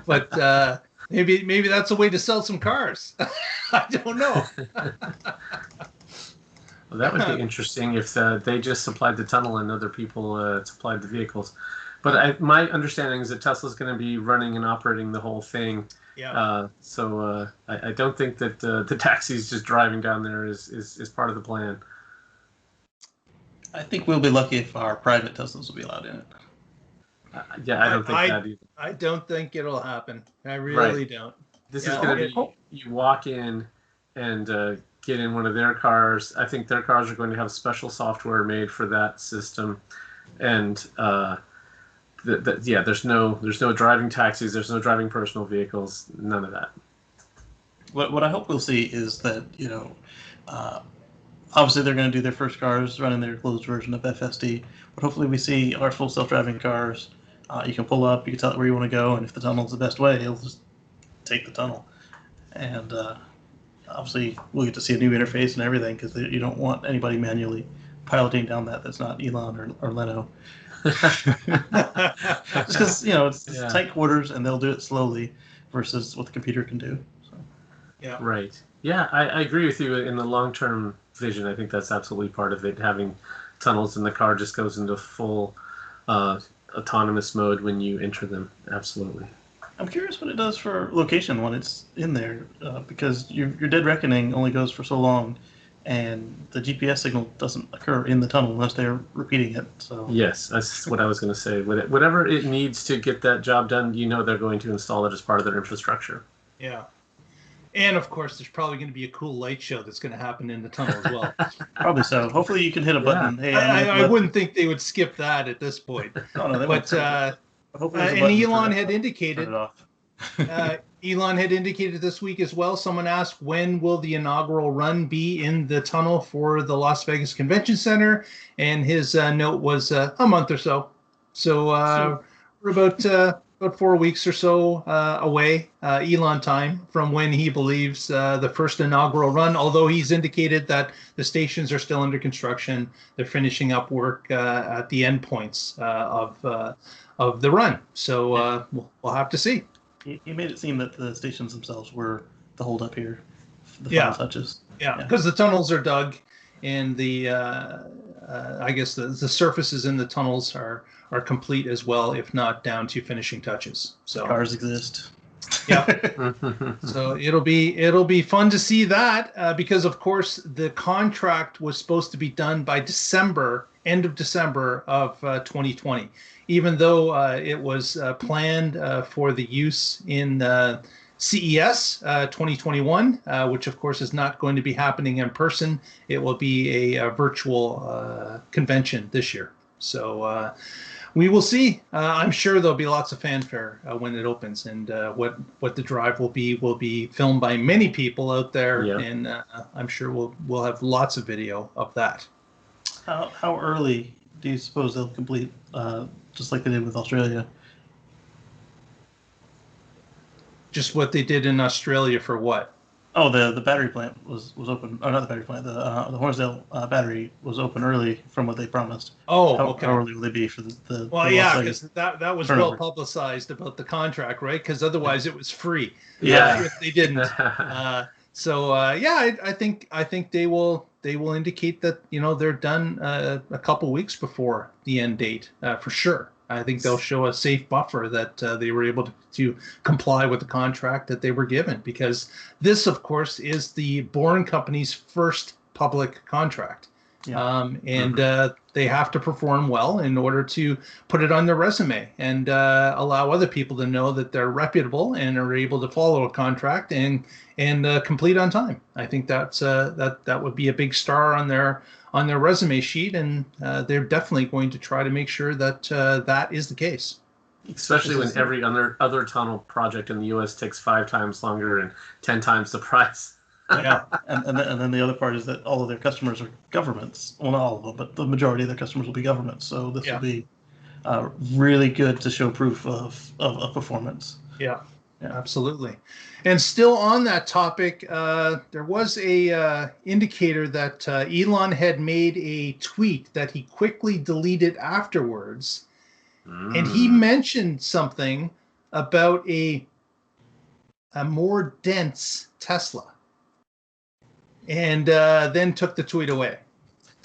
But maybe that's a way to sell some cars. I don't know.
Well, that would be interesting if they just supplied the tunnel and other people supplied the vehicles. But my understanding is that Tesla's going to be running and operating the whole thing.
Yeah.
So I don't think that the taxis just driving down there is part of the plan.
I think we'll be lucky if our private Teslas will be allowed in it.
Yeah, I don't think that either.
I don't think it'll happen. I really don't.
This is going to be, you walk in and get in one of their cars. I think their cars are going to have special software made for that system. And there's no driving taxis, there's no driving personal vehicles, none of that.
What I hope we'll see is that, obviously they're going to do their first cars running their closed version of FSD, but hopefully we see our full self-driving cars. You can pull up, you can tell it where you want to go, and if the tunnel's the best way, you'll just take the tunnel. And obviously we'll get to see a new interface and everything, because you don't want anybody manually piloting down that's not Elon or Leno. Just because it's tight quarters and they'll do it slowly versus what the computer can do. So.
Yeah.
Right. Yeah, I agree with you in the long-term vision. I think that's absolutely part of it. Having tunnels in the car just goes into full autonomous mode when you enter them. Absolutely.
I'm curious what it does for location when it's in there, because your dead reckoning only goes for so long, and the GPS signal doesn't occur in the tunnel unless they're repeating it. So
yes, that's what I was going to say. Whatever it needs to get that job done, they're going to install it as part of their infrastructure.
Yeah. And of course, there's probably going to be a cool light show that's going to happen in the tunnel as well.
Probably so. Hopefully, you can hit a button.
Yeah.
Hey,
I wouldn't think they would skip that at this point.
No, they
but and Elon had indicated. Elon had indicated this week as well. Someone asked, when will the inaugural run be in the tunnel for the Las Vegas Convention Center? And his note was a month or so. So we're about 4 weeks or so away, Elon time, from when he believes the first inaugural run, although he's indicated that the stations are still under construction. They're finishing up work at the endpoints of the run. So we'll have to see.
He made it seem that the stations themselves were the holdup here, the final touches.
Yeah, because the tunnels are dug, and the I guess the surfaces in the tunnels are complete as well, if not down to finishing touches. So
cars exist.
Yep. So it'll be fun to see that because of course the contract was supposed to be done by end of December of 2020, even though it was planned for the use in CES 2021, which of course is not going to be happening in person. It will be a virtual convention this year. So we will see. I'm sure there'll be lots of fanfare when it opens, and what the drive will be filmed by many people out there, and I'm sure we'll have lots of video of that.
How early do you suppose they'll complete, just like they did with Australia?
Just what they did in Australia for what?
Oh, the battery plant was open. Oh, not the battery plant. The Hornsdale battery was open early from what they promised.
Oh,
okay. How early will they be for the
Well, yeah, because that was
turnover.
well publicized about the contract, right? Because otherwise it was free.
Yeah.
If they didn't. I think they will indicate that they're done a couple weeks before the end date for sure. I think they'll show a safe buffer that they were able to comply with the contract that they were given, because this, of course, is the Bourne Company's first public contract. Yeah. They have to perform well in order to put it on their resume and allow other people to know that they're reputable and are able to follow a contract and complete on time. I think that would be a big star on their resume sheet, and they're definitely going to try to make sure that that is the case.
Especially when every other tunnel project in the U.S. takes 5 times longer and 10 times the price.
Yeah, and then the other part is that all of their customers are governments. Well, not all of them, but the majority of their customers will be governments. So this will be really good to show proof of performance.
Yeah, absolutely. And still on that topic, there was a indicator that Elon had made a tweet that he quickly deleted afterwards, and he mentioned something about a more dense Tesla. And then took the tweet away.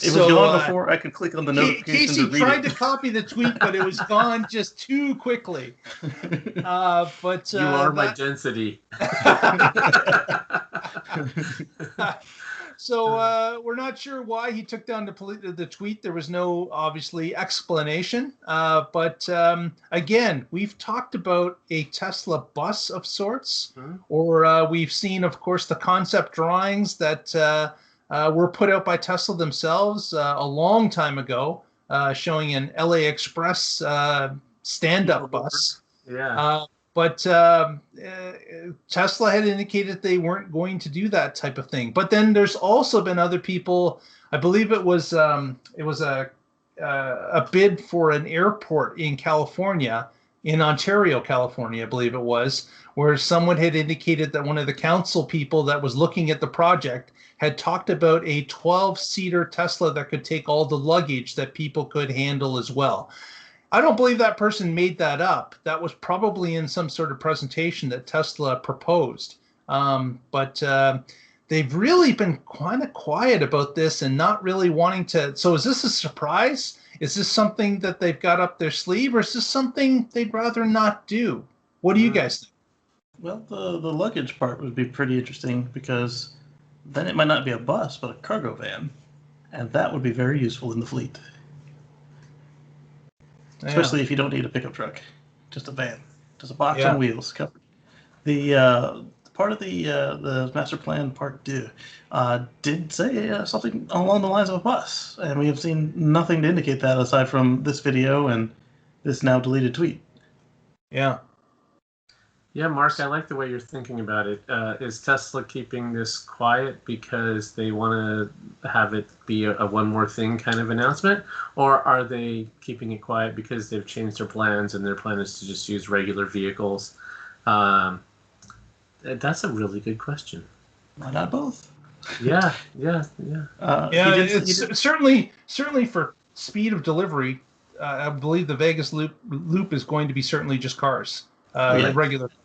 It was gone before I could click on the notification
Casey
to read
tried
it.
to copy the tweet, but it was gone just too quickly. But
you are my density.
So we're not sure why he took down the tweet. There was no, obviously, explanation. But again, we've talked about a Tesla bus of sorts, or we've seen, of course, the concept drawings that were put out by Tesla themselves a long time ago, showing an LA Express stand-up bus.
Yeah.
But Tesla had indicated they weren't going to do that type of thing. But then there's also been other people. I believe it was a bid for an airport in California, in Ontario, California, I believe it was, where someone had indicated that one of the council people that was looking at the project had talked about a 12-seater Tesla that could take all the luggage that people could handle as well. I don't believe that person made that up. That was probably in some sort of presentation that Tesla proposed. But they've really been kind of quiet about this and not really wanting to. So is this a surprise? Is this something that they've got up their sleeve, or is this something they'd rather not do? What do you guys think?
Well, the luggage part would be pretty interesting, because then it might not be a bus, but a cargo van. And that would be very useful in the fleet. Especially if you don't need a pickup truck, just a van, just a box on wheels covered. The part of the master plan part 2 did say something along the lines of a bus, and we have seen nothing to indicate that aside from this video and this now deleted tweet.
Yeah, Mark, I like the way you're thinking about it. Is Tesla keeping this quiet because they want to have it be a one more thing kind of announcement? Or are they keeping it quiet because they've changed their plans and their plan is to just use regular vehicles? That's a really good question.
Why not both?
Yeah.
It's certainly for speed of delivery. I believe the Vegas loop is going to be certainly just cars, regular cars.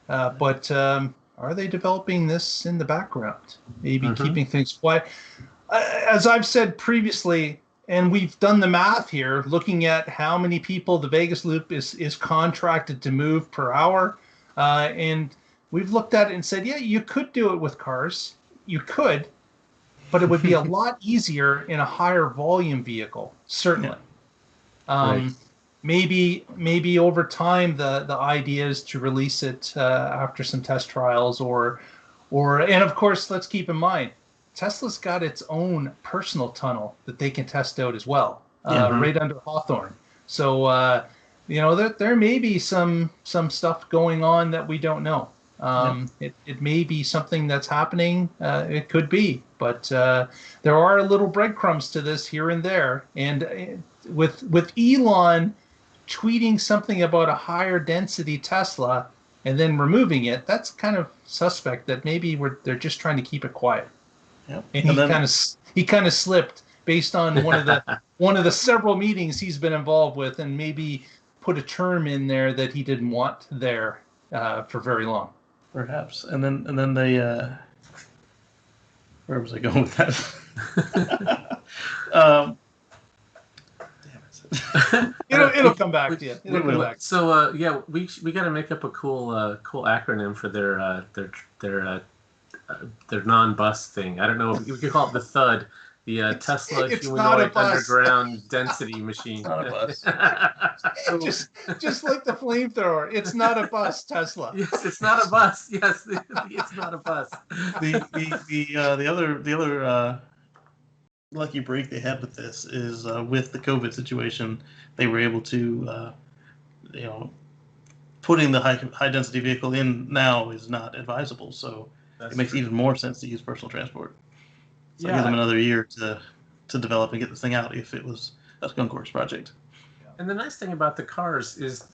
But are they developing this in the background? Maybe keeping things quiet. As I've said previously, and we've done the math here, looking at how many people the Vegas loop is contracted to move per hour. And we've looked at it and said, yeah, you could do it with cars. You could, but it would be a lot easier in a higher volume vehicle, certainly.
Right.
Maybe over time the idea is to release it after some test trials, or and of course, let's keep in mind, Tesla's got its own personal tunnel that they can test out as well, right under Hawthorne. So there may be some stuff going on that we don't know. It may be something that's happening. It could be, but there are little breadcrumbs to this here and there. And with Elon tweeting something about a higher density Tesla and then removing it, that's kind of suspect that maybe they're just trying to keep it quiet.
Yep.
And he kind of slipped based on one of the several meetings he's been involved with, and maybe put a term in there that he didn't want there for very long.
Perhaps. And then they where was I going with that?
It'll come back to you. It'll come back.
So we got to make up a cool acronym for their non-bus thing. I don't know. We could call it the THUD, the Tesla Humanoid Underground Density Machine.
It's not a bus.
just like the flamethrower. It's not a bus, Tesla.
Yes, it's not a bus. Yes, it's not a bus.
The other lucky break they had with this is with the COVID situation, they were able to putting the high density vehicle in now is not advisable. So it makes even more sense to use personal transport. So give them another year to develop and get this thing out if it was a skunk works project.
And the nice thing about the cars is,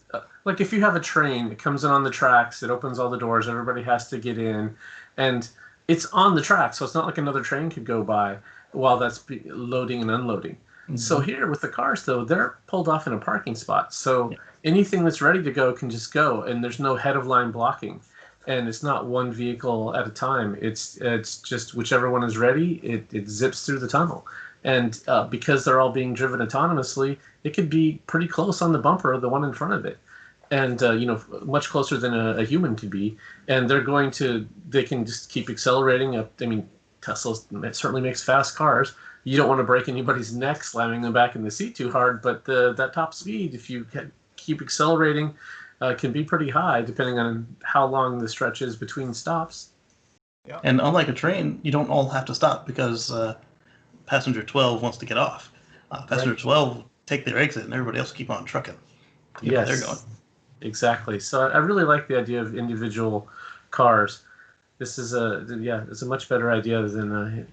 like if you have a train, it comes in on the tracks, it opens all the doors, everybody has to get in, and it's on the track, so it's not like another train could go by while that's loading and unloading. Mm-hmm. So here with the cars, though, they're pulled off in a parking spot. So anything that's ready to go can just go, and there's no head of line blocking. And it's not one vehicle at a time. It's just whichever one is ready, it zips through the tunnel. And because they're all being driven autonomously, it could be pretty close on the bumper of the one in front of it. And, much closer than a human could be. And they can just keep accelerating up. I mean, Tesla certainly makes fast cars. You don't want to break anybody's neck slamming them back in the seat too hard, but that top speed, if you keep accelerating, can be pretty high depending on how long the stretch is between stops.
Yeah. And unlike a train, you don't all have to stop because passenger 12 wants to get off. Passenger 12 take their exit and everybody else keep on trucking to get where they're going.
Exactly. So I really like the idea of individual cars. This is it's a much better idea than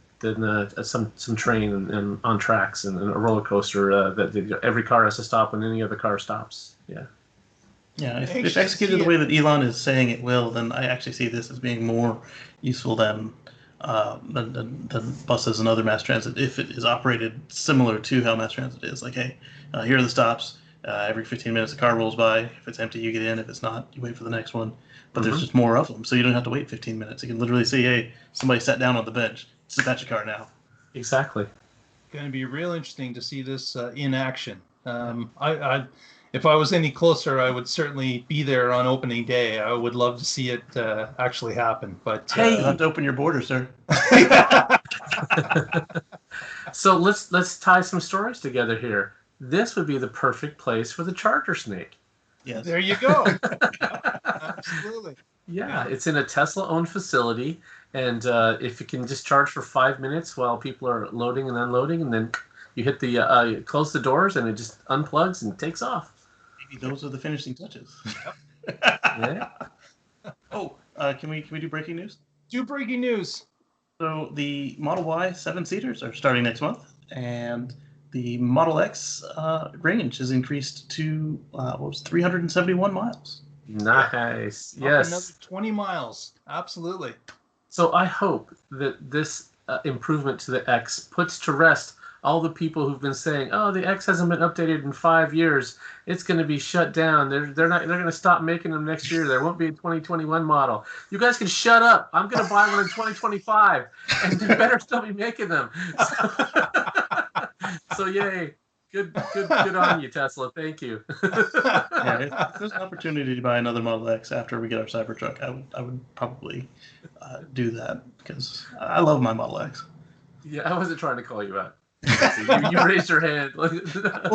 some train and on tracks and a roller coaster that every car has to stop when any other car stops. Yeah.
Yeah, if executed the way that Elon is saying it will, then I actually see this as being more useful than buses and other mass transit if it is operated similar to how mass transit is. Like, hey, here are the stops. Every 15 minutes a car rolls by. If it's empty, you get in. If it's not, you wait for the next one. But there's just more of them, so you don't have to wait 15 minutes. You can literally see, hey, somebody sat down on the bench. Dispatch a car now.
Exactly.
Going to be real interesting to see this in action. If I was any closer, I would certainly be there on opening day. I would love to see it actually happen. But
hey, you have to open your border, sir.
So let's tie some stories together here. This would be the perfect place for the charger snake.
Yes.
There you go. Absolutely.
Yeah, it's in a Tesla-owned facility, and if you can just charge for 5 minutes while people are loading and unloading, and then you hit the close the doors, and it just unplugs and takes off.
Maybe those are the finishing touches.
Yeah.
Oh, can we do breaking news?
Do breaking news.
So the Model Y 7-seaters are starting next month, and the Model X range is increased to 371 miles.
Nice. Yes.
Another 20 miles. Absolutely.
So I hope that this improvement to the X puts to rest all the people who've been saying, "Oh, the X hasn't been updated in 5 years. It's going to be shut down. They're going to stop making them next year. There won't be a 2021 model. You guys can shut up. I'm going to buy one in 2025, and they better still be making them." So yay. Good on you, Tesla. Thank you.
Yeah, if there's an opportunity to buy another Model X after we get our Cybertruck, I would probably do that because I love my Model X.
Yeah, I wasn't trying to call you out. You raised your hand.
Well,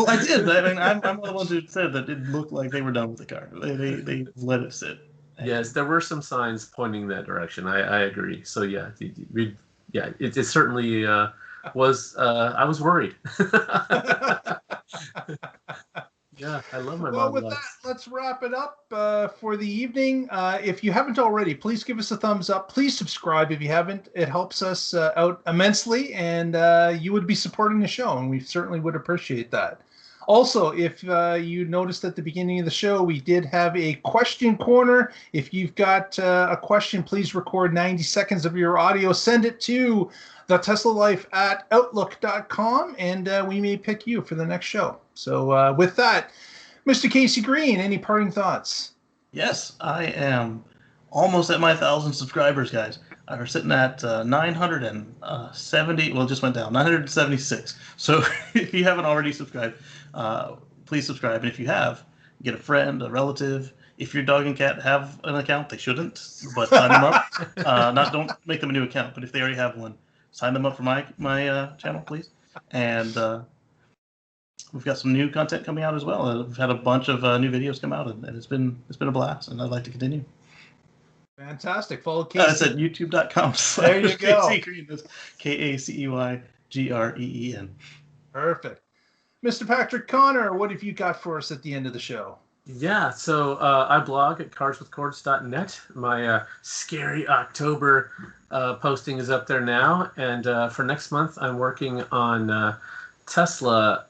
I did. I mean, I'm one of the ones who said that it looked like they were done with the car. They let it sit.
Yes, there were some signs pointing in that direction. I agree. So yeah, it certainly was. I was worried. Yeah, I love my
Well,
Model
with
X.
that, let's wrap it up for the evening. If you haven't already, please give us a thumbs up. Please subscribe if you haven't. It helps us out immensely, and you would be supporting the show, and we certainly would appreciate that. Also, if you noticed at the beginning of the show, we did have a question corner. If you've got a question, please record 90 seconds of your audio. Send it to theteslalife@outlook.com, and we may pick you for the next show. So with that, Mr. Casey Green, any parting thoughts?
Yes, I am almost at my 1,000 subscribers, guys. We're sitting at 970. Well, it just went down 976. So if you haven't already subscribed, please subscribe. And if you have, get a friend, a relative. If your dog and cat have an account, they shouldn't, but sign them up. Don't make them a new account, but if they already have one, sign them up for my channel, please. And we've got some new content coming out as well. We've had a bunch of new videos come out, and it's been a blast, and I'd like to continue.
Fantastic. Follow Casey.
It's at youtube.com.
There you go.
Casey Green. That's KACEYGREEN.
Perfect. Mr. Patrick Connor, what have you got for us at the end of the show?
Yeah, so I blog at carswithcords.net. My scary October posting is up there now, and for next month, I'm working on Tesla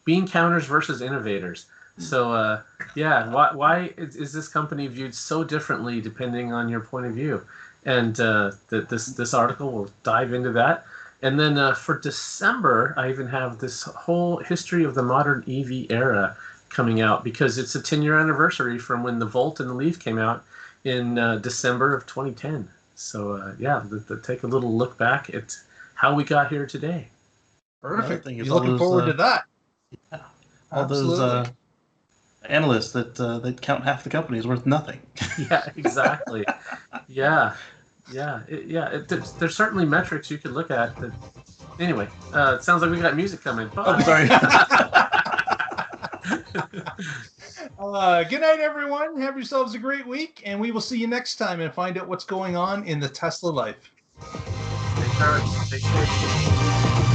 bean counters versus innovators. So why is this company viewed so differently depending on your point of view? And this article will dive into that. And then for December, I even have this whole history of the modern EV era coming out because it's a 10-year anniversary from when the Volt and the Leaf came out in December of 2010. So take a little look back at how we got here today.
Perfect. You're looking forward to that.
Yeah. All those analysts that count half the company is worth nothing.
Yeah, exactly. There's certainly metrics you could look at. That, anyway, it sounds like we got music coming. Bye.
Oh, sorry.
Good night, everyone. Have yourselves a great week, and we will see you next time and find out what's going on in the Tesla life.
Take care.